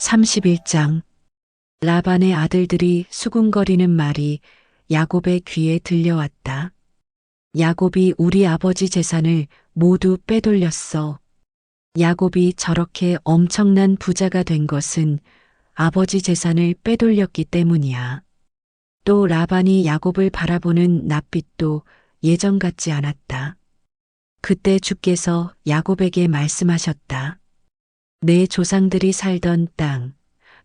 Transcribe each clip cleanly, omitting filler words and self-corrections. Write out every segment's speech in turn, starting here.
31장. 라반의 아들들이 수군거리는 말이 야곱의 귀에 들려왔다. 야곱이 우리 아버지 재산을 모두 빼돌렸어. 야곱이 저렇게 엄청난 부자가 된 것은 아버지 재산을 빼돌렸기 때문이야. 또 라반이 야곱을 바라보는 낯빛도 예전 같지 않았다. 그때 주께서 야곱에게 말씀하셨다. 내 조상들이 살던 땅,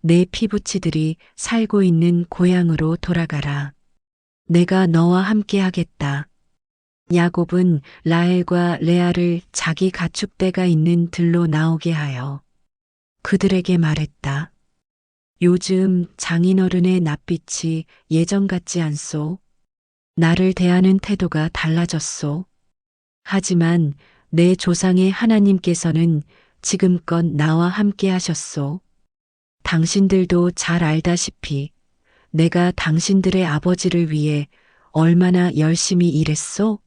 내 피부치들이 살고 있는 고향으로 돌아가라. 내가 너와 함께 하겠다. 야곱은 라헬과 레아를 자기 가축대가 있는 들로 나오게 하여 그들에게 말했다. 요즘 장인어른의 낯빛이 예전 같지 않소. 나를 대하는 태도가 달라졌소. 하지만 내 조상의 하나님께서는 지금껏 나와 함께 하셨소. 당신들도 잘 알다시피 내가 당신들의 아버지를 위해 얼마나 열심히 일했소?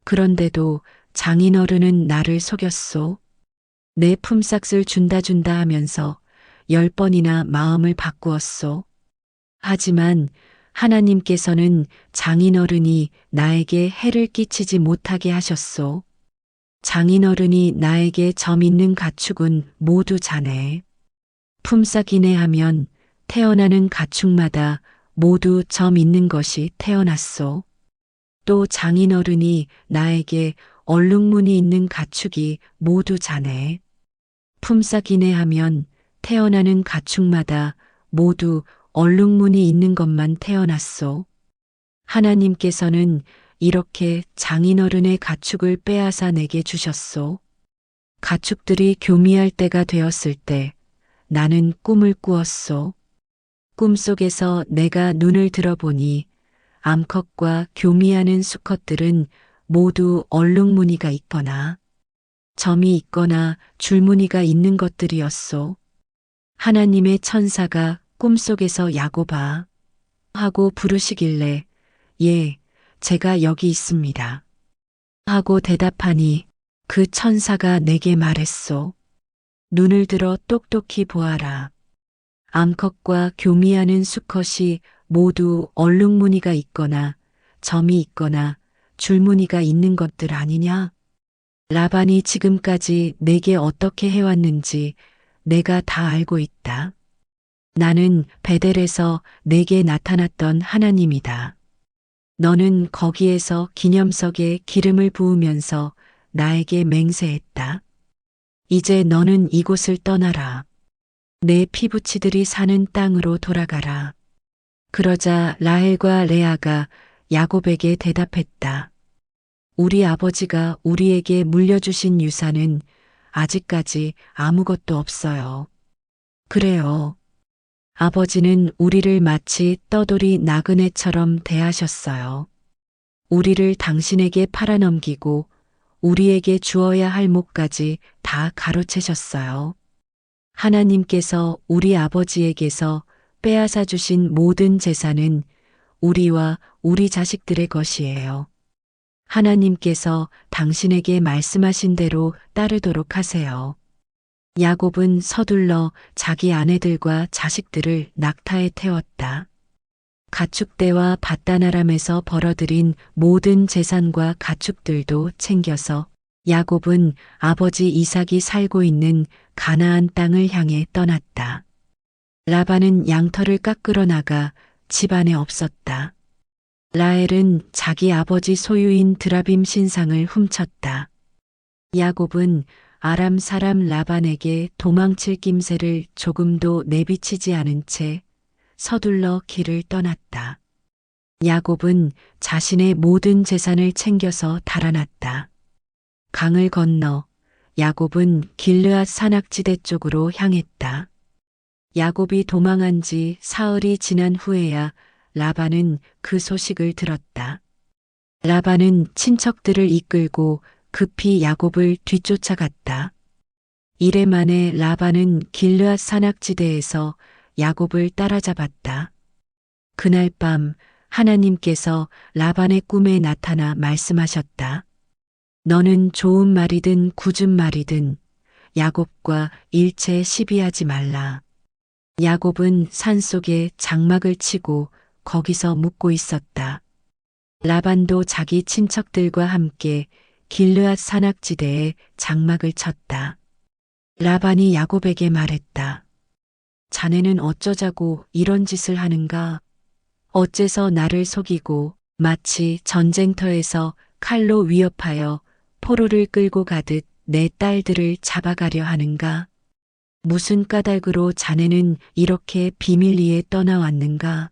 그런데도 장인어른은 나를 속였소. 내 품삯을 준다 하면서 10번이나 마음을 바꾸었소. 하지만 하나님께서는 장인어른이 나에게 해를 끼치지 못하게 하셨소. 장인어른이 나에게 점 있는 가축은 모두 자네. 품삯이네 하면 태어나는 가축마다 모두 점 있는 것이 태어났소. 또 장인어른이 나에게 얼룩무늬 있는 가축이 모두 자네. 품삯이네 하면 태어나는 가축마다 모두 얼룩무늬 있는 것만 태어났소. 하나님께서는 이렇게 장인어른의 가축을 빼앗아 내게 주셨소. 가축들이 교미할 때가 되었을 때 나는 꿈을 꾸었소. 꿈속에서 내가 눈을 들어보니 암컷과 교미하는 수컷들은 모두 얼룩무늬가 있거나 점이 있거나 줄무늬가 있는 것들이었소. 하나님의 천사가 꿈속에서 야곱아 하고 부르시길래 예, 제가 여기 있습니다. 하고 대답하니 그 천사가 내게 말했소. 눈을 들어 똑똑히 보아라. 암컷과 교미하는 수컷이 모두 얼룩무늬가 있거나 점이 있거나 줄무늬가 있는 것들 아니냐? 라반이 지금까지 내게 어떻게 해왔는지 내가 다 알고 있다. 나는 베델에서 내게 나타났던 하나님이다. 너는 거기에서 기념석에 기름을 부으면서 나에게 맹세했다. 이제 너는 이곳을 떠나라. 내 피부치들이 사는 땅으로 돌아가라. 그러자 라헬과 레아가 야곱에게 대답했다. 우리 아버지가 우리에게 물려주신 유산은 아직까지 아무것도 없어요. 그래요. 아버지는 우리를 마치 떠돌이 나그네처럼 대하셨어요. 우리를 당신에게 팔아넘기고 우리에게 주어야 할 몫까지 다 가로채셨어요. 하나님께서 우리 아버지에게서 빼앗아 주신 모든 재산은 우리와 우리 자식들의 것이에요. 하나님께서 당신에게 말씀하신 대로 따르도록 하세요. 야곱은 서둘러 자기 아내들과 자식들을 낙타에 태웠다. 가축대와 밧다나람에서 벌어들인 모든 재산과 가축들도 챙겨서 야곱은 아버지 이삭이 살고 있는 가나안 땅을 향해 떠났다. 라반은 양털을 깎으러 나가 집안에 없었다. 라헬은 자기 아버지 소유인 드라빔 신상을 훔쳤다. 야곱은 아람 사람 라반에게 도망칠 낌새를 조금도 내비치지 않은 채 서둘러 길을 떠났다. 야곱은 자신의 모든 재산을 챙겨서 달아났다. 강을 건너 야곱은 길르앗 산악지대 쪽으로 향했다. 야곱이 도망한 지 사흘이 지난 후에야 라반은 그 소식을 들었다. 라반은 친척들을 이끌고 급히 야곱을 뒤쫓아갔다. 이래 만에 라반은 길르앗 산악지대에서 야곱을 따라잡았다. 그날 밤 하나님께서 라반의 꿈에 나타나 말씀하셨다. 너는 좋은 말이든 굳은 말이든 야곱과 일체 시비하지 말라. 야곱은 산속에 장막을 치고 거기서 묵고 있었다. 라반도 자기 친척들과 함께 길르앗 산악지대에 장막을 쳤다. 라반이 야곱에게 말했다. 자네는 어쩌자고 이런 짓을 하는가? 어째서 나를 속이고 마치 전쟁터에서 칼로 위협하여 포로를 끌고 가듯 내 딸들을 잡아가려 하는가? 무슨 까닭으로 자네는 이렇게 비밀리에 떠나왔는가?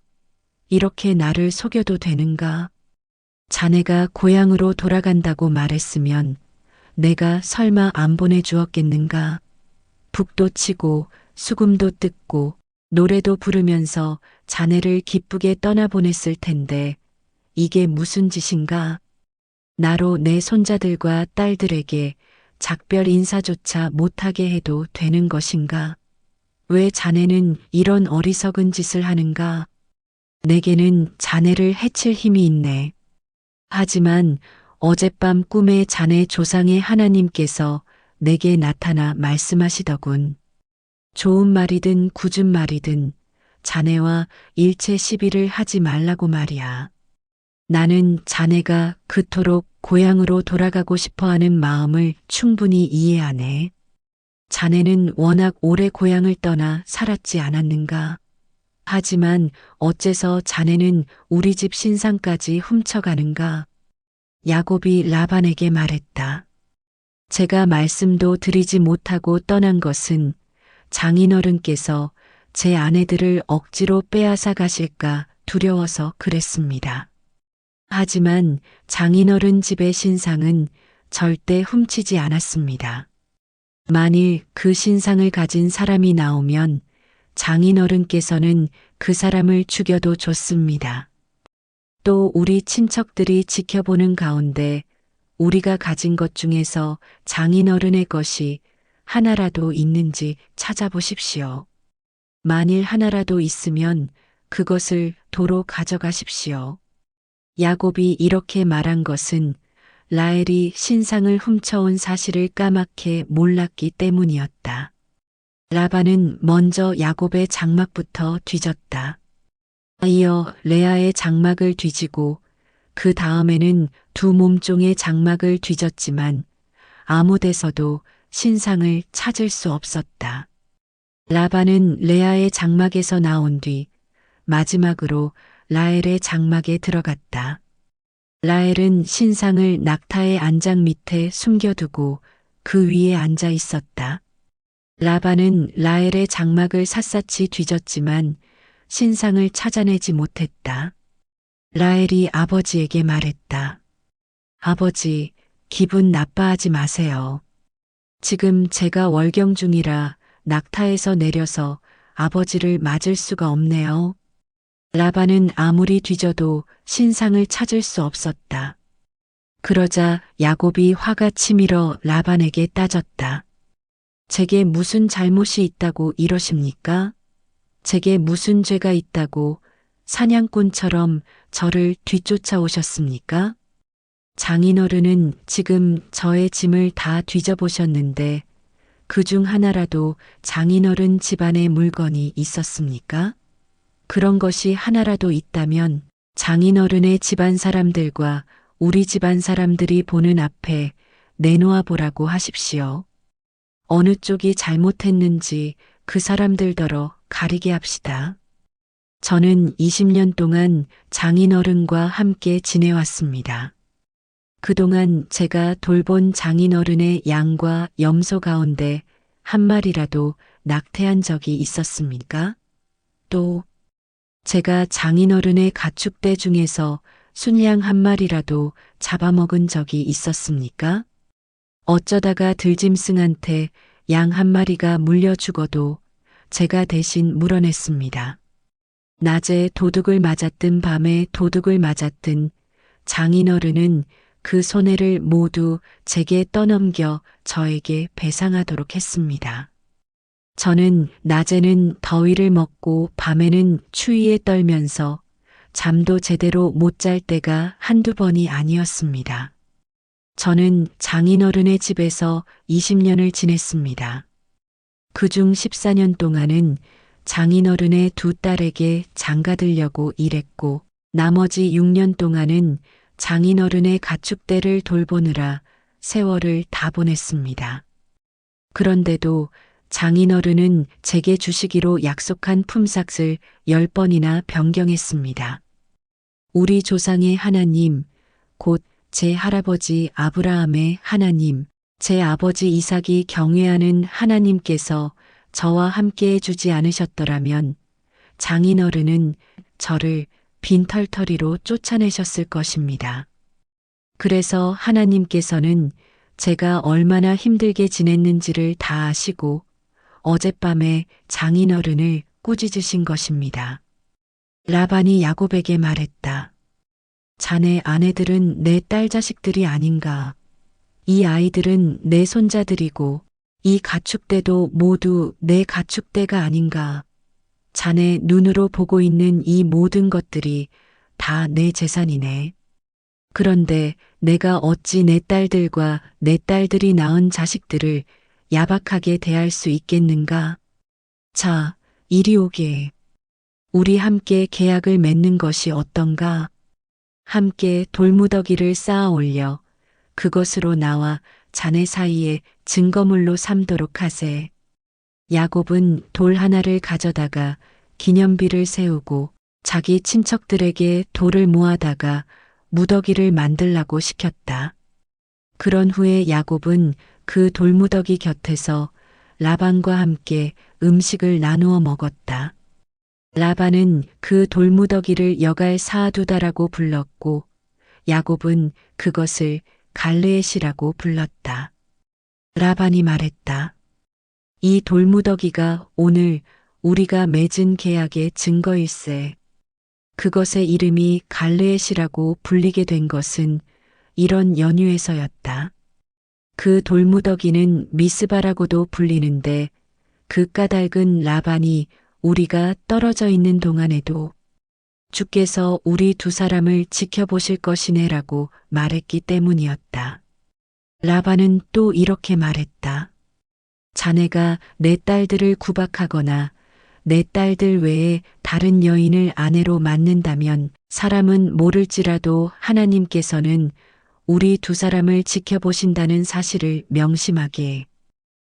이렇게 나를 속여도 되는가? 자네가 고향으로 돌아간다고 말했으면 내가 설마 안 보내주었겠는가? 북도 치고 수금도 뜯고 노래도 부르면서 자네를 기쁘게 떠나보냈을 텐데 이게 무슨 짓인가? 나로 내 손자들과 딸들에게 작별 인사조차 못하게 해도 되는 것인가? 왜 자네는 이런 어리석은 짓을 하는가? 내게는 자네를 해칠 힘이 있네. 하지만 어젯밤 꿈에 자네 조상의 하나님께서 내게 나타나 말씀하시더군. 좋은 말이든 굳은 말이든 자네와 일체 시비를 하지 말라고 말이야. 나는 자네가 그토록 고향으로 돌아가고 싶어하는 마음을 충분히 이해하네. 자네는 워낙 오래 고향을 떠나 살았지 않았는가? 하지만 어째서 자네는 우리 집 신상까지 훔쳐가는가? 야곱이 라반에게 말했다. 제가 말씀도 드리지 못하고 떠난 것은 장인어른께서 제 아내들을 억지로 빼앗아 가실까 두려워서 그랬습니다. 하지만 장인어른 집의 신상은 절대 훔치지 않았습니다. 만일 그 신상을 가진 사람이 나오면 장인어른께서는 그 사람을 죽여도 좋습니다. 또 우리 친척들이 지켜보는 가운데 우리가 가진 것 중에서 장인어른의 것이 하나라도 있는지 찾아보십시오. 만일 하나라도 있으면 그것을 도로 가져가십시오. 야곱이 이렇게 말한 것은 라헬이 신상을 훔쳐온 사실을 까맣게 몰랐기 때문이었다. 라반은 먼저 야곱의 장막부터 뒤졌다. 이어 레아의 장막을 뒤지고 그 다음에는 두 몸종의 장막을 뒤졌지만 아무 데서도 신상을 찾을 수 없었다. 라반은 레아의 장막에서 나온 뒤 마지막으로 라헬의 장막에 들어갔다. 라헬은 신상을 낙타의 안장 밑에 숨겨두고 그 위에 앉아 있었다. 라반은 라헬의 장막을 샅샅이 뒤졌지만 신상을 찾아내지 못했다. 라헬이 아버지에게 말했다. 아버지, 기분 나빠하지 마세요. 지금 제가 월경 중이라 낙타에서 내려서 아버지를 맞을 수가 없네요. 라반은 아무리 뒤져도 신상을 찾을 수 없었다. 그러자 야곱이 화가 치밀어 라반에게 따졌다. 제게 무슨 잘못이 있다고 이러십니까? 제게 무슨 죄가 있다고 사냥꾼처럼 저를 뒤쫓아오셨습니까? 장인어른은 지금 저의 짐을 다 뒤져보셨는데 그중 하나라도 장인어른 집안의 물건이 있었습니까? 그런 것이 하나라도 있다면 장인어른의 집안 사람들과 우리 집안 사람들이 보는 앞에 내놓아 보라고 하십시오. 어느 쪽이 잘못했는지 그 사람들더러 가리게 합시다. 저는 20년 동안 장인어른과 함께 지내왔습니다. 그동안 제가 돌본 장인어른의 양과 염소 가운데 한 마리라도 낙태한 적이 있었습니까? 또 제가 장인어른의 가축대 중에서 순양 한 마리라도 잡아먹은 적이 있었습니까? 어쩌다가 들짐승한테 양 한 마리가 물려 죽어도 제가 대신 물어냈습니다. 낮에 도둑을 맞았든 밤에 도둑을 맞았든 장인어른은 그 손해를 모두 제게 떠넘겨 저에게 배상하도록 했습니다. 저는 낮에는 더위를 먹고 밤에는 추위에 떨면서 잠도 제대로 못 잘 때가 한두 번이 아니었습니다. 저는 장인어른의 집에서 20년을 지냈습니다. 그중 14년 동안은 장인어른의 두 딸에게 장가들려고 일했고 나머지 6년 동안은 장인어른의 가축대를 돌보느라 세월을 다 보냈습니다. 그런데도 장인어른은 제게 주시기로 약속한 품삯을 10번이나 변경했습니다. 우리 조상의 하나님, 곧 제 할아버지 아브라함의 하나님, 제 아버지 이삭이 경외하는 하나님께서 저와 함께 해주지 않으셨더라면 장인어른은 저를 빈털터리로 쫓아내셨을 것입니다. 그래서 하나님께서는 제가 얼마나 힘들게 지냈는지를 다 아시고 어젯밤에 장인어른을 꾸짖으신 것입니다. 라반이 야곱에게 말했다. 자네 아내들은 내 딸 자식들이 아닌가. 이 아이들은 내 손자들이고 이 가축대도 모두 내 가축대가 아닌가. 자네 눈으로 보고 있는 이 모든 것들이 다 내 재산이네. 그런데 내가 어찌 내 딸들과 내 딸들이 낳은 자식들을 야박하게 대할 수 있겠는가? 자, 이리 오게. 우리 함께 계약을 맺는 것이 어떤가? 함께 돌무더기를 쌓아 올려 그것으로 나와 자네 사이에 증거물로 삼도록 하세. 야곱은 돌 하나를 가져다가 기념비를 세우고 자기 친척들에게 돌을 모아다가 무더기를 만들라고 시켰다. 그런 후에 야곱은 그 돌무더기 곁에서 라반과 함께 음식을 나누어 먹었다. 라반은 그 돌무더기를 여갈 사두다라고 불렀고 야곱은 그것을 갈르엣이라고 불렀다. 라반이 말했다. 이 돌무더기가 오늘 우리가 맺은 계약의 증거일세. 그것의 이름이 갈르엣이라고 불리게 된 것은 이런 연유에서였다. 그 돌무더기는 미스바라고도 불리는데 그 까닭은 라반이 우리가 떨어져 있는 동안에도 주께서 우리 두 사람을 지켜보실 것이네라고 말했기 때문이었다. 라반은 또 이렇게 말했다. 자네가 내 딸들을 구박하거나 내 딸들 외에 다른 여인을 아내로 맞는다면 사람은 모를지라도 하나님께서는 우리 두 사람을 지켜보신다는 사실을 명심하게.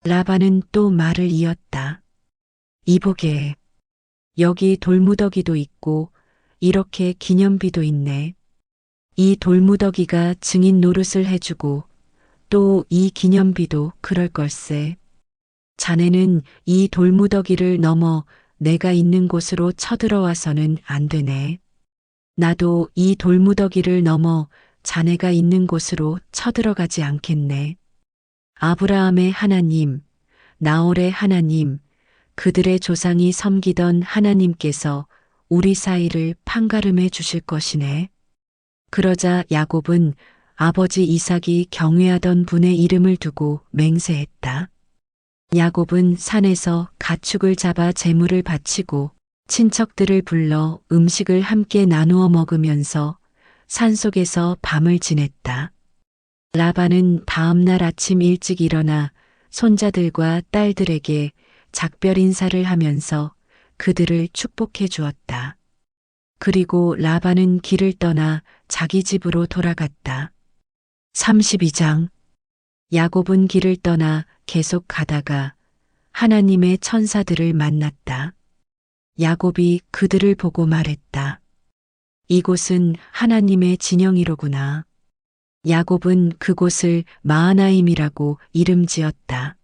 라반은 또 말을 이었다. 이보게. 여기 돌무더기도 있고 이렇게 기념비도 있네. 이 돌무더기가 증인 노릇을 해주고 또 이 기념비도 그럴 걸세. 자네는 이 돌무더기를 넘어 내가 있는 곳으로 쳐들어와서는 안 되네. 나도 이 돌무더기를 넘어 자네가 있는 곳으로 쳐들어가지 않겠네. 아브라함의 하나님, 나홀의 하나님, 그들의 조상이 섬기던 하나님께서 우리 사이를 판가름해 주실 것이네. 그러자 야곱은 아버지 이삭이 경외하던 분의 이름을 두고 맹세했다. 야곱은 산에서 가축을 잡아 제물을 바치고 친척들을 불러 음식을 함께 나누어 먹으면서 산속에서 밤을 지냈다. 라반은 다음 날 아침 일찍 일어나 손자들과 딸들에게 작별 인사를 하면서 그들을 축복해 주었다. 그리고 라반은 길을 떠나 자기 집으로 돌아갔다. 32장. 야곱은 길을 떠나 계속 가다가 하나님의 천사들을 만났다. 야곱이 그들을 보고 말했다. 이곳은 하나님의 진영이로구나. 야곱은 그곳을 마하나임이라고 이름 지었다.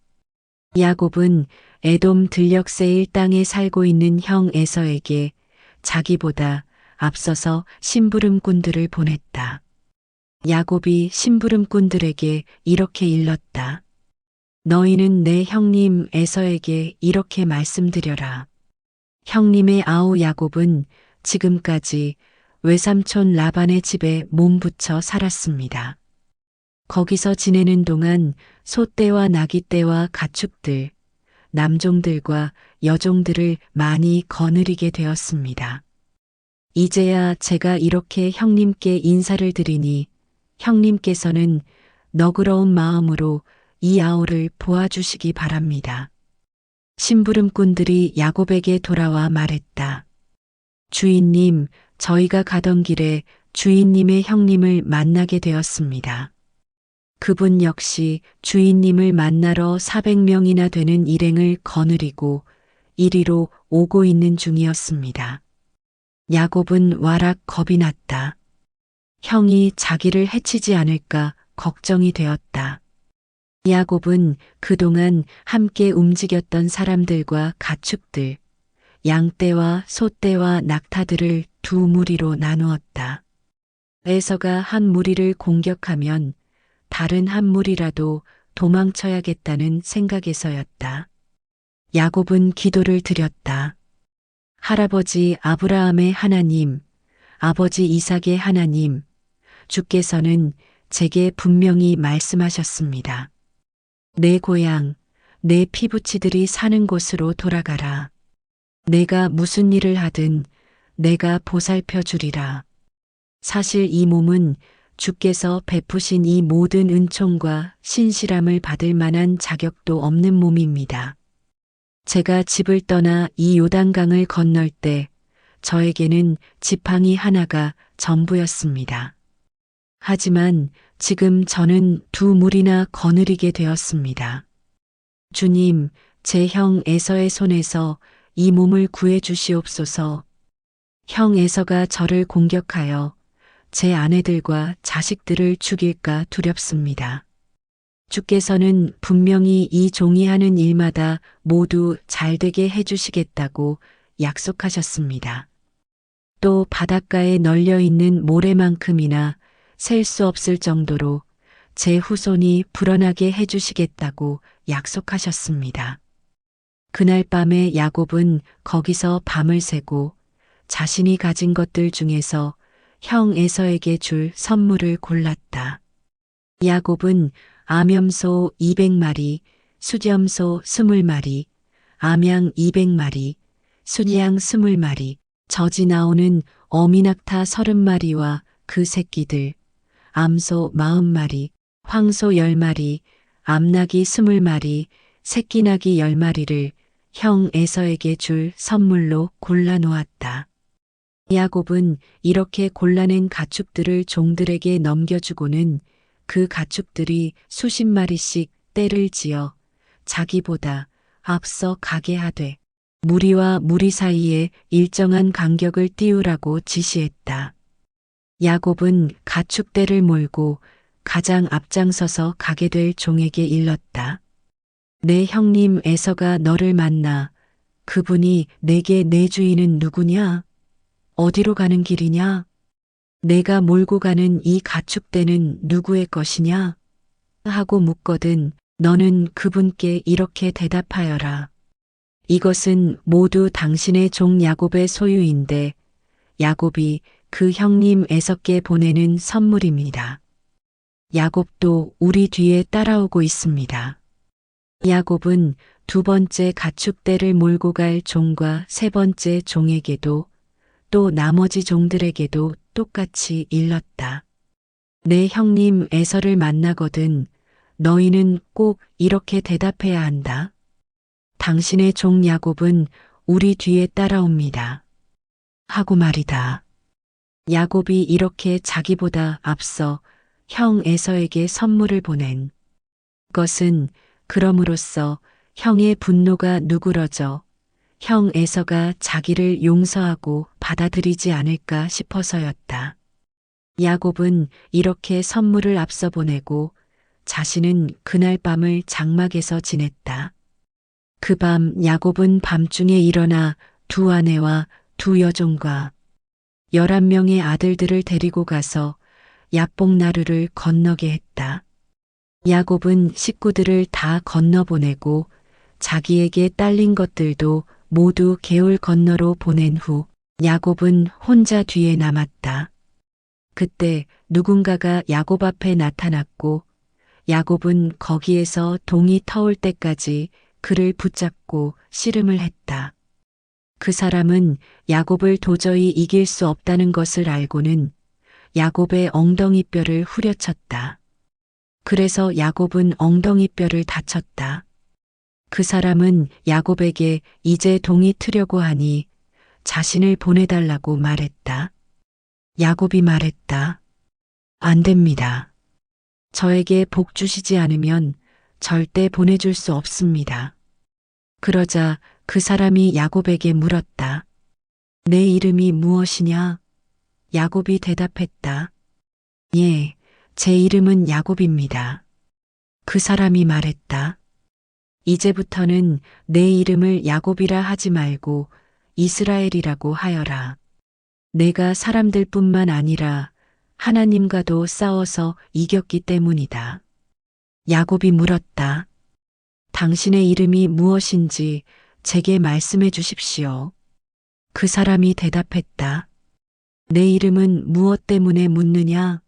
야곱은 에돔 들녘세일 땅에 살고 있는 형 에서에게 자기보다 앞서서 심부름꾼들을 보냈다. 야곱이 심부름꾼들에게 이렇게 일렀다. 너희는 내 형님 에서에게 이렇게 말씀드려라. 형님의 아우 야곱은 지금까지 외삼촌 라반의 집에 몸붙여 살았습니다. 거기서 지내는 동안 소떼와 나귀떼와 가축들, 남종들과 여종들을 많이 거느리게 되었습니다. 이제야 제가 이렇게 형님께 인사를 드리니 형님께서는 너그러운 마음으로 이 아우를 보아주시기 바랍니다. 심부름꾼들이 야곱에게 돌아와 말했다. 주인님, 저희가 가던 길에 주인님의 형님을 만나게 되었습니다. 그분 역시 주인님을 만나러 400명이나 되는 일행을 거느리고 이리로 오고 있는 중이었습니다. 야곱은 와락 겁이 났다. 형이 자기를 해치지 않을까 걱정이 되었다. 야곱은 그동안 함께 움직였던 사람들과 가축들, 양떼와 소떼와 낙타들을 두 무리로 나누었다. 에서가 한 무리를 공격하면 다른 한 무리라도 도망쳐야겠다는 생각에서였다. 야곱은 기도를 드렸다. 할아버지 아브라함의 하나님, 아버지 이삭의 하나님, 주께서는 제게 분명히 말씀하셨습니다. 내 고향, 내 피부치들이 사는 곳으로 돌아가라. 내가 무슨 일을 하든 내가 보살펴 주리라. 사실 이 몸은 주께서 베푸신 이 모든 은총과 신실함을 받을 만한 자격도 없는 몸입니다. 제가 집을 떠나 이 요단강을 건널 때 저에게는 지팡이 하나가 전부였습니다. 하지만 지금 저는 두 무리나 거느리게 되었습니다. 주님, 제 형 에서의 손에서 이 몸을 구해 주시옵소서. 형 에서가 저를 공격하여 제 아내들과 자식들을 죽일까 두렵습니다. 주께서는 분명히 이 종이 하는 일마다 모두 잘되게 해주시겠다고 약속하셨습니다. 또 바닷가에 널려있는 모래만큼이나 셀 수 없을 정도로 제 후손이 불어나게 해주시겠다고 약속하셨습니다. 그날 밤에 야곱은 거기서 밤을 새고 자신이 가진 것들 중에서 형 에서에게 줄 선물을 골랐다. 야곱은 암염소 200마리, 수염소 20마리, 암양 200마리, 순양 20마리, 젖이 나오는 어미낙타 30마리와 그 새끼들, 암소 40마리, 황소 10마리, 암나귀 20마리, 새끼나귀 10마리를 형 에서에게 줄 선물로 골라 놓았다. 야곱은 이렇게 골라낸 가축들을 종들에게 넘겨주고는 그 가축들이 수십 마리씩 떼를 지어 자기보다 앞서 가게 하되 무리와 무리 사이에 일정한 간격을 띄우라고 지시했다. 야곱은 가축대를 몰고 가장 앞장서서 가게 될 종에게 일렀다. 내 형님 에서가 너를 만나 그분이 내게 내 주인은 누구냐? 어디로 가는 길이냐? 내가 몰고 가는 이 가축대는 누구의 것이냐? 하고 묻거든 너는 그분께 이렇게 대답하여라. 이것은 모두 당신의 종 야곱의 소유인데 야곱이 그 형님 에서께 보내는 선물입니다. 야곱도 우리 뒤에 따라오고 있습니다. 야곱은 두 번째 가축대를 몰고 갈 종과 세 번째 종에게도 또 나머지 종들에게도 똑같이 일렀다. 내 형님 에서를 만나거든 너희는 꼭 이렇게 대답해야 한다. 당신의 종 야곱은 우리 뒤에 따라옵니다. 하고 말이다. 야곱이 이렇게 자기보다 앞서 형 에서에게 선물을 보낸 것은 그럼으로써 형의 분노가 누그러져 형 에서가 자기를 용서하고 받아들이지 않을까 싶어서였다. 야곱은 이렇게 선물을 앞서 보내고 자신은 그날 밤을 장막에서 지냈다. 그 밤 야곱은 밤중에 일어나 두 아내와 두 여종과 11명의 아들들을 데리고 가서 야복나루를 건너게 했다. 야곱은 식구들을 다 건너보내고 자기에게 딸린 것들도 모두 개울 건너로 보낸 후 야곱은 혼자 뒤에 남았다. 그때 누군가가 야곱 앞에 나타났고 야곱은 거기에서 동이 터올 때까지 그를 붙잡고 씨름을 했다. 그 사람은 야곱을 도저히 이길 수 없다는 것을 알고는 야곱의 엉덩이뼈를 후려쳤다. 그래서 야곱은 엉덩이뼈를 다쳤다. 그 사람은 야곱에게 이제 동이 트려고 하니 자신을 보내달라고 말했다. 야곱이 말했다. 안 됩니다. 저에게 복 주시지 않으면 절대 보내줄 수 없습니다. 그러자 그 사람이 야곱에게 물었다. 내 이름이 무엇이냐? 야곱이 대답했다. 예, 제 이름은 야곱입니다. 그 사람이 말했다. 이제부터는 내 이름을 야곱이라 하지 말고 이스라엘이라고 하여라. 내가 사람들뿐만 아니라 하나님과도 싸워서 이겼기 때문이다. 야곱이 물었다. 당신의 이름이 무엇인지 제게 말씀해 주십시오. 그 사람이 대답했다. 내 이름은 무엇 때문에 묻느냐?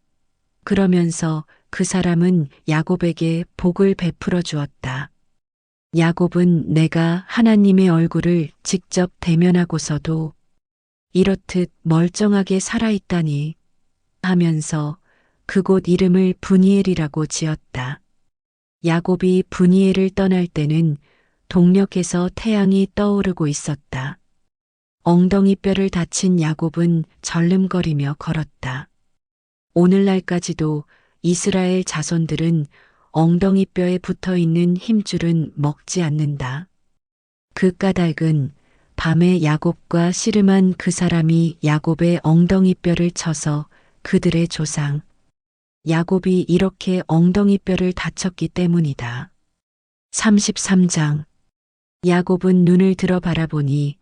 그러면서 그 사람은 야곱에게 복을 베풀어 주었다. 야곱은 내가 하나님의 얼굴을 직접 대면하고서도 이렇듯 멀쩡하게 살아있다니 하면서 그곳 이름을 브니엘이라고 지었다. 야곱이 브니엘을 떠날 때는 동력에서 태양이 떠오르고 있었다. 엉덩이 뼈를 다친 야곱은 절름거리며 걸었다. 오늘날까지도 이스라엘 자손들은 엉덩이 뼈에 붙어 있는 힘줄은 먹지 않는다. 그 까닭은 밤에 야곱과 씨름한 그 사람이 야곱의 엉덩이 뼈를 쳐서 그들의 조상 야곱이 이렇게 엉덩이 뼈를 다쳤기 때문이다. 33장 야곱은 눈을 들어 바라보니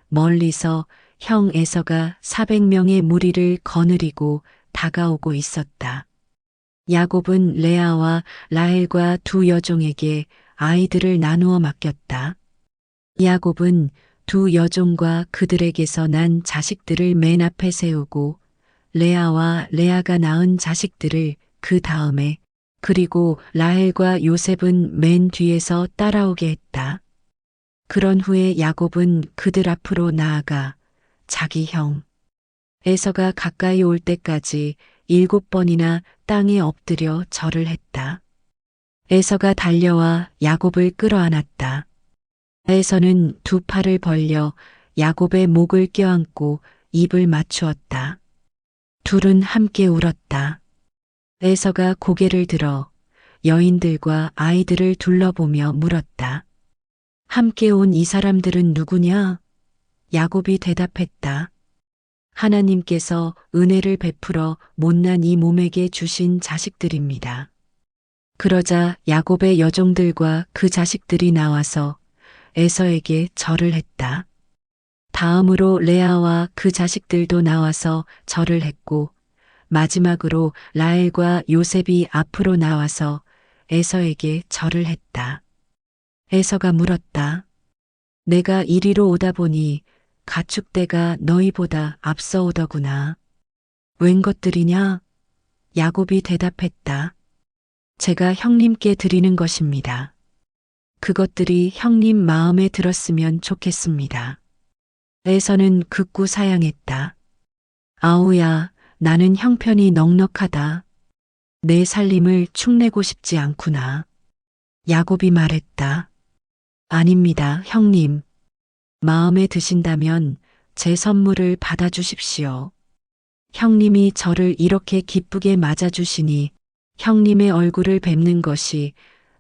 멀리서 형 에서가 400명의 무리를 거느리고 다가오고 있었다. 야곱은 레아와 라헬과 두 여종에게 아이들을 나누어 맡겼다. 야곱은 두 여종과 그들에게서 난 자식들을 맨 앞에 세우고 레아와 레아가 낳은 자식들을 그 다음에 그리고 라헬과 요셉은 맨 뒤에서 따라오게 했다. 그런 후에 야곱은 그들 앞으로 나아가 자기 형 에서가 가까이 올 때까지 7번이나 땅에 엎드려 절을 했다. 에서가 달려와 야곱을 끌어안았다. 에서는 두 팔을 벌려 야곱의 목을 껴안고 입을 맞추었다. 둘은 함께 울었다. 에서가 고개를 들어 여인들과 아이들을 둘러보며 물었다. 함께 온 이 사람들은 누구냐? 야곱이 대답했다. 하나님께서 은혜를 베풀어 못난 이 몸에게 주신 자식들입니다. 그러자 야곱의 여종들과 그 자식들이 나와서 에서에게 절을 했다. 다음으로 레아와 그 자식들도 나와서 절을 했고 마지막으로 라헬과 요셉이 앞으로 나와서 에서에게 절을 했다. 에서가 물었다. 내가 이리로 오다 보니 가축대가 너희보다 앞서 오더구나. 웬 것들이냐? 야곱이 대답했다. 제가 형님께 드리는 것입니다. 그것들이 형님 마음에 들었으면 좋겠습니다. 에서는 극구 사양했다. 아우야, 나는 형편이 넉넉하다. 내 살림을 축내고 싶지 않구나. 야곱이 말했다. 아닙니다, 형님. 마음에 드신다면 제 선물을 받아주십시오. 형님이 저를 이렇게 기쁘게 맞아주시니 형님의 얼굴을 뵙는 것이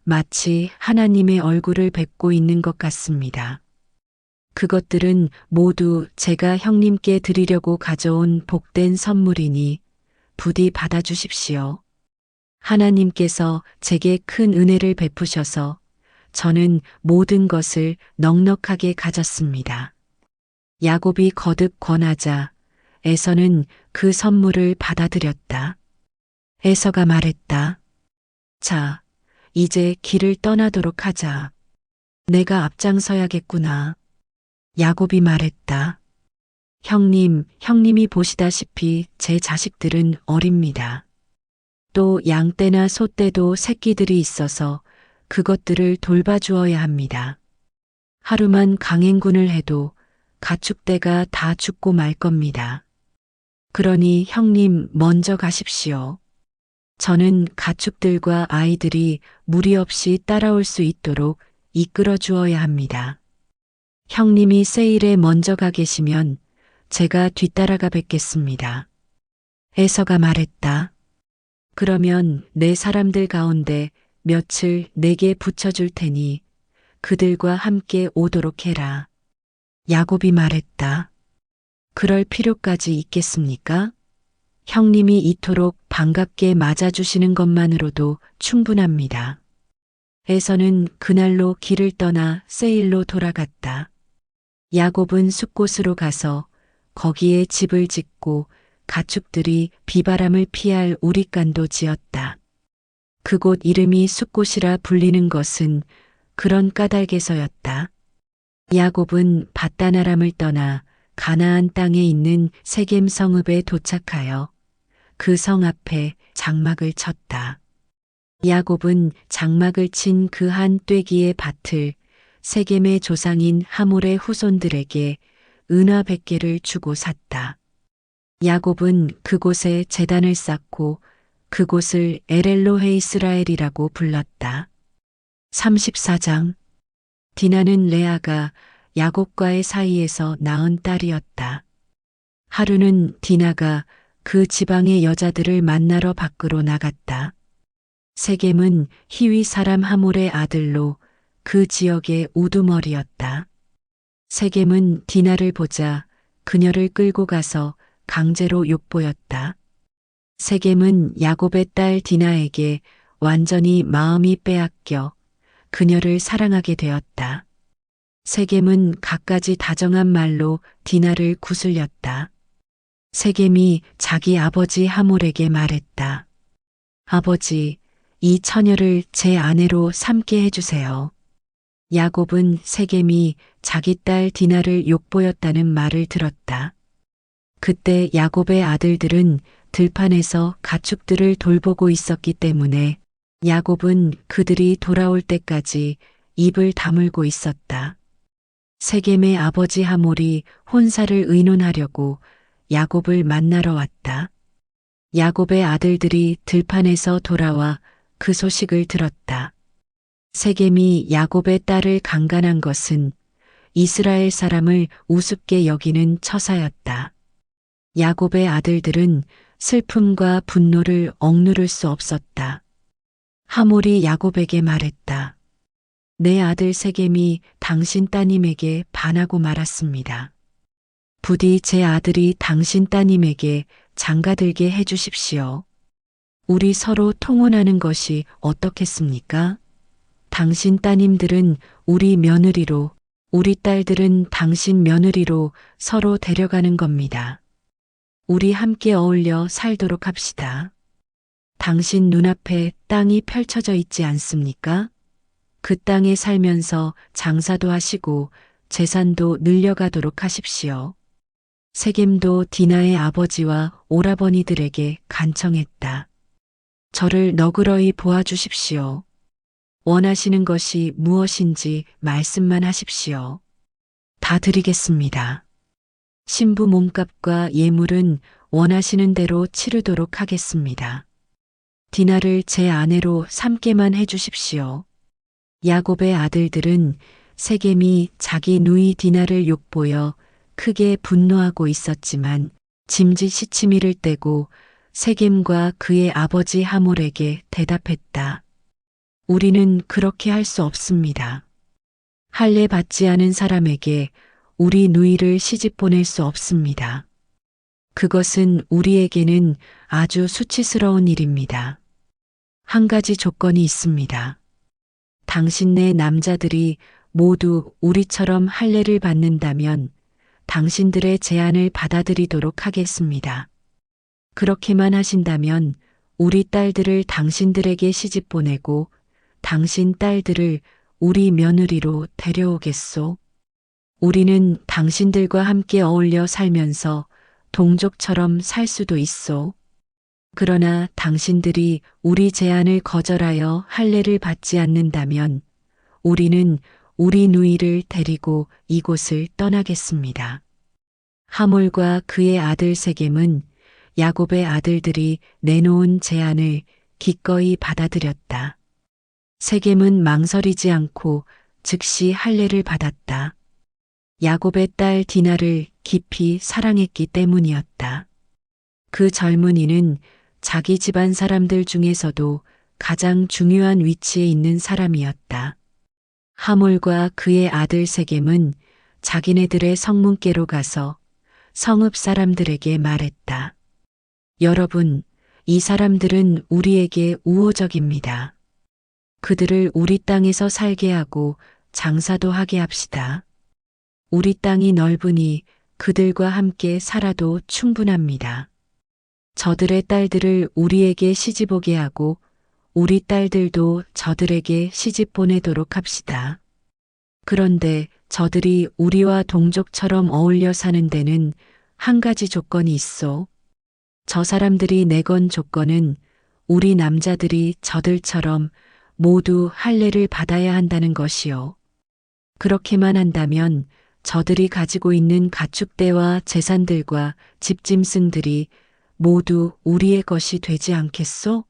마치 하나님의 얼굴을 뵙고 있는 것 같습니다. 그것들은 모두 제가 형님께 드리려고 가져온 복된 선물이니 부디 받아주십시오. 하나님께서 제게 큰 은혜를 베푸셔서 저는 모든 것을 넉넉하게 가졌습니다. 야곱이 거듭 권하자 에서는 그 선물을 받아들였다. 에서가 말했다. 자, 이제 길을 떠나도록 하자. 내가 앞장서야겠구나. 야곱이 말했다. 형님이 보시다시피 제 자식들은 어립니다. 또 양떼나 소떼도 새끼들이 있어서 그것들을 돌봐주어야 합니다. 하루만 강행군을 해도 가축대가 다 죽고 말 겁니다. 그러니 형님 먼저 가십시오. 저는 가축들과 아이들이 무리 없이 따라올 수 있도록 이끌어 주어야 합니다. 형님이 세일에 먼저 가 계시면 제가 뒤따라가 뵙겠습니다. 에서가 말했다. 그러면 내 사람들 가운데 며칠 내게 붙여줄 테니 그들과 함께 오도록 해라. 야곱이 말했다. 그럴 필요까지 있겠습니까? 형님이 이토록 반갑게 맞아주시는 것만으로도 충분합니다. 에서는 그날로 길을 떠나 세일로 돌아갔다. 야곱은 숲곳으로 가서 거기에 집을 짓고 가축들이 비바람을 피할 우릿간도 지었다. 그곳 이름이 숲곳이라 불리는 것은 그런 까닭에서였다. 야곱은 밧다나람을 떠나 가나안 땅에 있는 세겜 성읍에 도착하여 그 성 앞에 장막을 쳤다. 야곱은 장막을 친 그 한 떼기의 밭을 세겜의 조상인 하몰의 후손들에게 은화 100개를 주고 샀다. 야곱은 그곳에 제단을 쌓고 그곳을 에렐로헤 이스라엘이라고 불렀다. 34장. 디나는 레아가 야곱과의 사이에서 낳은 딸이었다. 하루는 디나가 그 지방의 여자들을 만나러 밖으로 나갔다. 세겜은 히위 사람 하몰의 아들로 그 지역의 우두머리였다. 세겜은 디나를 보자 그녀를 끌고 가서 강제로 욕보였다. 세겜은 야곱의 딸 디나에게 완전히 마음이 빼앗겨 그녀를 사랑하게 되었다. 세겜은 갖가지 다정한 말로 디나를 구슬렸다. 세겜이 자기 아버지 하몰에게 말했다. 아버지, 이 처녀를 제 아내로 삼게 해주세요. 야곱은 세겜이 자기 딸 디나를 욕보였다는 말을 들었다. 그때 야곱의 아들들은 들판에서 가축들을 돌보고 있었기 때문에 야곱은 그들이 돌아올 때까지 입을 다물고 있었다. 세겜의 아버지 하몰이 혼사를 의논하려고 야곱을 만나러 왔다. 야곱의 아들들이 들판에서 돌아와 그 소식을 들었다. 세겜이 야곱의 딸을 강간한 것은 이스라엘 사람을 우습게 여기는 처사였다. 야곱의 아들들은 슬픔과 분노를 억누를 수 없었다. 하몰이 야곱에게 말했다. 내 아들 세겜이 당신 따님에게 반하고 말았습니다. 부디 제 아들이 당신 따님에게 장가들게 해주십시오. 우리 서로 통혼하는 것이 어떻겠습니까? 당신 따님들은 우리 며느리로, 우리 딸들은 당신 며느리로 서로 데려가는 겁니다. 우리 함께 어울려 살도록 합시다. 당신 눈앞에 땅이 펼쳐져 있지 않습니까? 그 땅에 살면서 장사도 하시고 재산도 늘려가도록 하십시오. 세겜도 디나의 아버지와 오라버니들에게 간청했다. 저를 너그러이 보아주십시오. 원하시는 것이 무엇인지 말씀만 하십시오. 다 드리겠습니다. 신부 몸값과 예물은 원하시는 대로 치르도록 하겠습니다. 디나를 제 아내로 삼게만 해주십시오. 야곱의 아들들은 세겜이 자기 누이 디나를 욕보여 크게 분노하고 있었지만 짐짓 시치미를 떼고 세겜과 그의 아버지 하몰에게 대답했다. 우리는 그렇게 할 수 없습니다. 할례 받지 않은 사람에게 우리 누이를 시집 보낼 수 없습니다. 그것은 우리에게는 아주 수치스러운 일입니다. 한 가지 조건이 있습니다. 당신네 남자들이 모두 우리처럼 할례를 받는다면 당신들의 제안을 받아들이도록 하겠습니다. 그렇게만 하신다면 우리 딸들을 당신들에게 시집 보내고 당신 딸들을 우리 며느리로 데려오겠소. 우리는 당신들과 함께 어울려 살면서 동족처럼 살 수도 있소. 그러나 당신들이 우리 제안을 거절하여 할례를 받지 않는다면 우리는 우리 누이를 데리고 이곳을 떠나겠습니다. 하몰과 그의 아들 세겜은 야곱의 아들들이 내놓은 제안을 기꺼이 받아들였다. 세겜은 망설이지 않고 즉시 할례를 받았다. 야곱의 딸 디나를 깊이 사랑했기 때문이었다. 그 젊은이는 자기 집안 사람들 중에서도 가장 중요한 위치에 있는 사람이었다. 하몰과 그의 아들 세겜은 자기네들의 성문께로 가서 성읍 사람들에게 말했다. 여러분, 이 사람들은 우리에게 우호적입니다. 그들을 우리 땅에서 살게 하고 장사도 하게 합시다. 우리 땅이 넓으니 그들과 함께 살아도 충분합니다. 저들의 딸들을 우리에게 시집오게 하고 우리 딸들도 저들에게 시집 보내도록 합시다. 그런데 저들이 우리와 동족처럼 어울려 사는 데는 한 가지 조건이 있어. 저 사람들이 내건 조건은 우리 남자들이 저들처럼 모두 할례를 받아야 한다는 것이요. 그렇게만 한다면 저들이 가지고 있는 가축대와 재산들과 집짐승들이 모두 우리의 것이 되지 않겠소?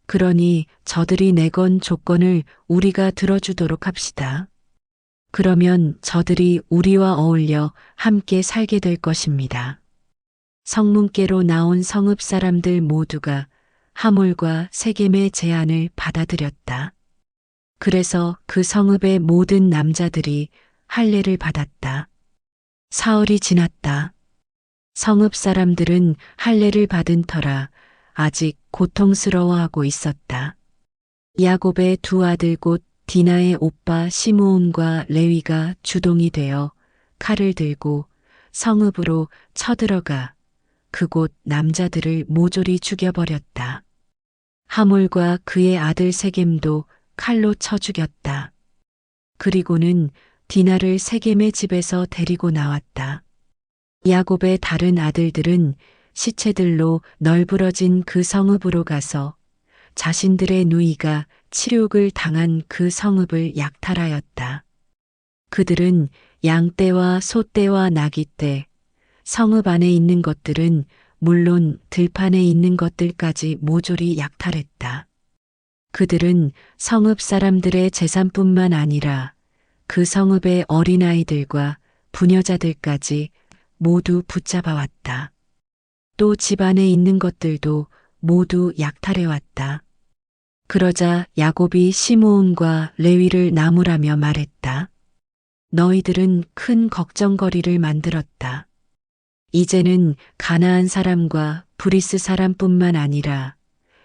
그러니 저들이 내건 조건을 우리가 들어주도록 합시다. 그러면 저들이 우리와 어울려 함께 살게 될 것입니다. 성문께로 나온 성읍 사람들 모두가 하몰과 세겜의 제안을 받아들였다. 그래서 그 성읍의 모든 남자들이 할례를 받았다. 사흘이 지났다. 성읍 사람들은 할례를 받은 터라 아직 고통스러워하고 있었다. 야곱의 두 아들 곧 디나의 오빠 시므온과 레위가 주동이 되어 칼을 들고 성읍으로 쳐들어가 그곳 남자들을 모조리 죽여버렸다. 하몰과 그의 아들 세겜도 칼로 쳐 죽였다. 그리고는 디나를 세겜의 집에서 데리고 나왔다. 야곱의 다른 아들들은 시체들로 널브러진 그 성읍으로 가서 자신들의 누이가 치욕을 당한 그 성읍을 약탈하였다. 그들은 양떼와 소떼와 나귀떼, 성읍 안에 있는 것들은 물론 들판에 있는 것들까지 모조리 약탈했다. 그들은 성읍 사람들의 재산뿐만 아니라 그 성읍의 어린아이들과 부녀자들까지 모두 붙잡아왔다. 또 집안에 있는 것들도 모두 약탈해왔다. 그러자 야곱이 시므온과 레위를 나무라며 말했다. 너희들은 큰 걱정거리를 만들었다. 이제는 가나안 사람과 브리스 사람뿐만 아니라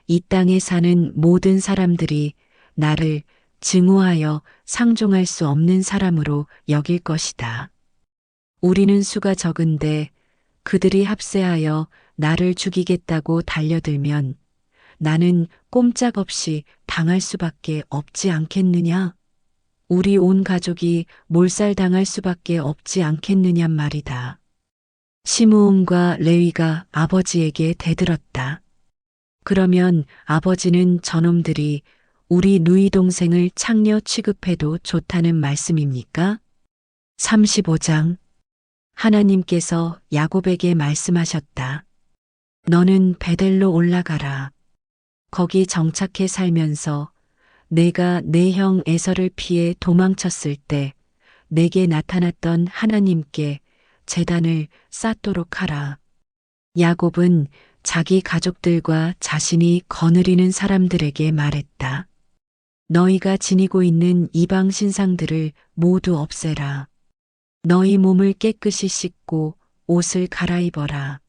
이 땅에 사는 모든 사람들이 나를 증오하여 상종할 수 없는 사람으로 여길 것이다. 우리는 수가 적은데 그들이 합세하여 나를 죽이겠다고 달려들면 나는 꼼짝없이 당할 수밖에 없지 않겠느냐? 우리 온 가족이 몰살당할 수밖에 없지 않겠느냔 말이다. 시므온과 레위가 아버지에게 대들었다. 그러면 아버지는 저놈들이 우리 누이 동생을 창녀 취급해도 좋다는 말씀입니까? 35장. 하나님께서 야곱에게 말씀하셨다. 너는 베델로 올라가라. 거기 정착해 살면서 내가 내 형 에서를 피해 도망쳤을 때 내게 나타났던 하나님께 제단을 쌓도록 하라. 야곱은 자기 가족들과 자신이 거느리는 사람들에게 말했다. 너희가 지니고 있는 이방 신상들을 모두 없애라. 너희 몸을 깨끗이 씻고 옷을 갈아입어라.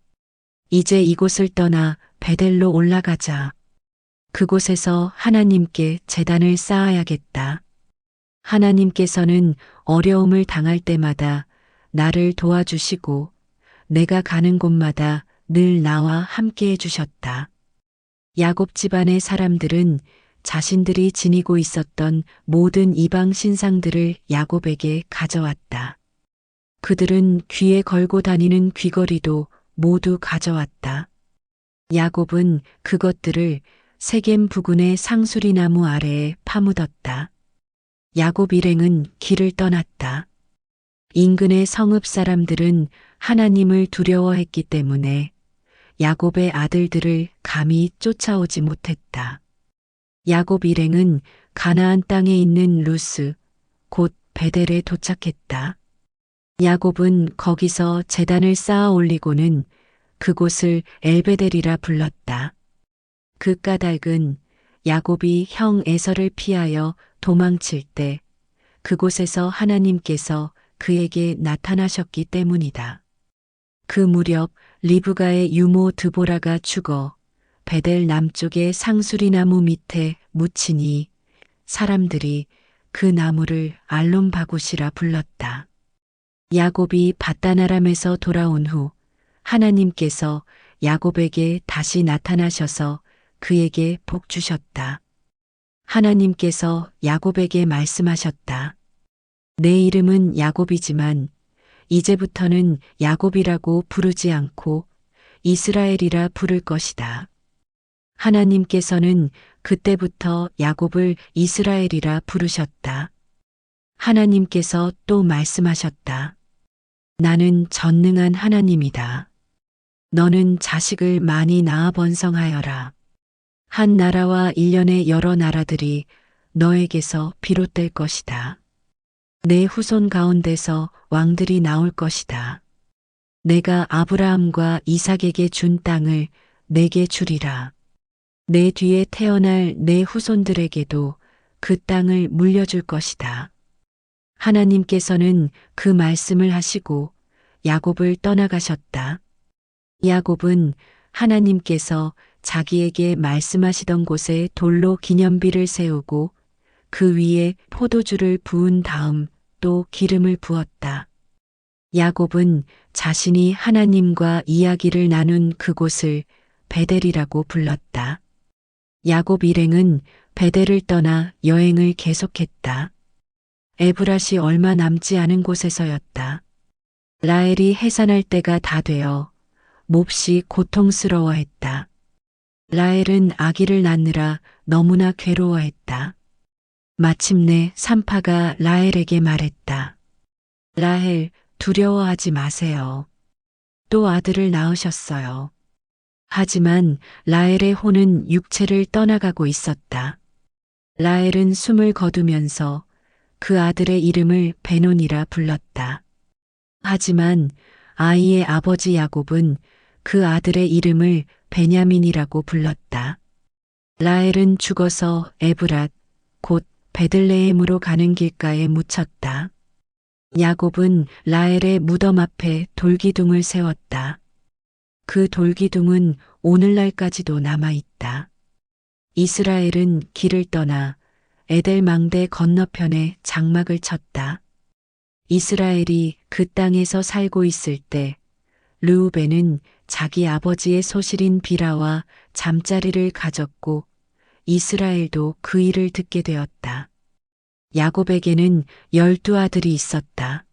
이제 이곳을 떠나 베델로 올라가자. 그곳에서 하나님께 제단을 쌓아야겠다. 하나님께서는 어려움을 당할 때마다 나를 도와주시고 내가 가는 곳마다 늘 나와 함께 해주셨다. 야곱 집안의 사람들은 자신들이 지니고 있었던 모든 이방 신상들을 야곱에게 가져왔다. 그들은 귀에 걸고 다니는 귀걸이도 모두 가져왔다. 야곱은 그것들을 세겜 부근의 상수리 나무 아래에 파묻었다. 야곱 일행은 길을 떠났다. 인근의 성읍 사람들은 하나님을 두려워했기 때문에 야곱의 아들들을 감히 쫓아오지 못했다. 야곱 일행은 가나안 땅에 있는 루스, 곧 베델에 도착했다. 야곱은 거기서 제단을 쌓아 올리고는 그곳을 엘베델이라 불렀다. 그 까닭은 야곱이 형 에서를 피하여 도망칠 때 그곳에서 하나님께서 그에게 나타나셨기 때문이다. 그 무렵 리브가의 유모 드보라가 죽어 베델 남쪽의 상수리나무 밑에 묻히니 사람들이 그 나무를 알론바굿이라 불렀다. 야곱이 밧단아람에서 돌아온 후 하나님께서 야곱에게 다시 나타나셔서 그에게 복 주셨다. 하나님께서 야곱에게 말씀하셨다. 내 이름은 야곱이지만 이제부터는 야곱이라고 부르지 않고 이스라엘이라 부를 것이다. 하나님께서는 그때부터 야곱을 이스라엘이라 부르셨다. 하나님께서 또 말씀하셨다. 나는 전능한 하나님이다. 너는 자식을 많이 낳아 번성하여라. 한 나라와 일련의 여러 나라들이 너에게서 비롯될 것이다. 내 후손 가운데서 왕들이 나올 것이다. 내가 아브라함과 이삭에게 준 땅을 내게 주리라. 내 뒤에 태어날 내 후손들에게도 그 땅을 물려줄 것이다. 하나님께서는 그 말씀을 하시고 야곱을 떠나가셨다. 야곱은 하나님께서 자기에게 말씀하시던 곳에 돌로 기념비를 세우고 그 위에 포도주를 부은 다음 또 기름을 부었다. 야곱은 자신이 하나님과 이야기를 나눈 그곳을 베델이라고 불렀다. 야곱 일행은 베델을 떠나 여행을 계속했다. 에브랏이 얼마 남지 않은 곳에서였다. 라헬이 해산할 때가 다 되어 몹시 고통스러워했다. 라헬은 아기를 낳느라 너무나 괴로워했다. 마침내 산파가 라헬에게 말했다. 라헬, 두려워하지 마세요. 또 아들을 낳으셨어요. 하지만 라헬의 혼은 육체를 떠나가고 있었다. 라헬은 숨을 거두면서 그 아들의 이름을 베논이라 불렀다. 하지만 아이의 아버지 야곱은 그 아들의 이름을 베냐민이라고 불렀다. 라헬은 죽어서 에브랏, 곧 베들레헴으로 가는 길가에 묻혔다. 야곱은 라헬의 무덤 앞에 돌기둥을 세웠다. 그 돌기둥은 오늘날까지도 남아있다. 이스라엘은 길을 떠나 에델 망대 건너편에 장막을 쳤다. 이스라엘이 그 땅에서 살고 있을 때 르우벤은 자기 아버지의 소실인 비라와 잠자리를 가졌고 이스라엘도 그 일을 듣게 되었다. 야곱에게는 12아들이 있었다.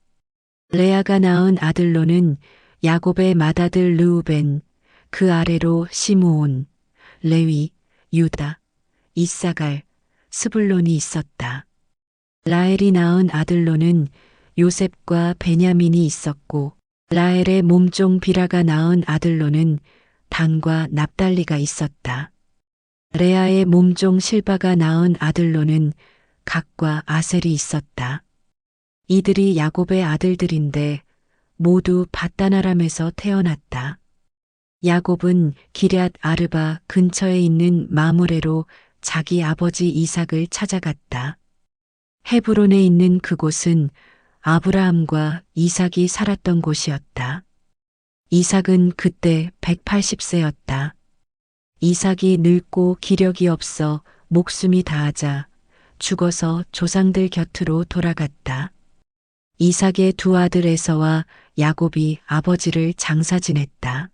레아가 낳은 아들로는 야곱의 맏아들 르우벤, 그 아래로 시므온, 레위, 유다, 이사갈, 스불론이 있었다. 라헬이 낳은 아들로는 요셉과 베냐민이 있었고 라헬의 몸종 비라가 낳은 아들로는 단과 납달리가 있었다. 레아의 몸종 실바가 낳은 아들로는 각과 아셀이 있었다. 이들이 야곱의 아들들인데 모두 밧단아람에서 태어났다. 야곱은 기럇 아르바 근처에 있는 마므레로 자기 아버지 이삭을 찾아갔다. 헤브론에 있는 그곳은 아브라함과 이삭이 살았던 곳이었다. 이삭은 그때 180세였다. 이삭이 늙고 기력이 없어 목숨이 다하자 죽어서 조상들 곁으로 돌아갔다. 이삭의 두 아들 에서와 야곱이 아버지를 장사 지냈다.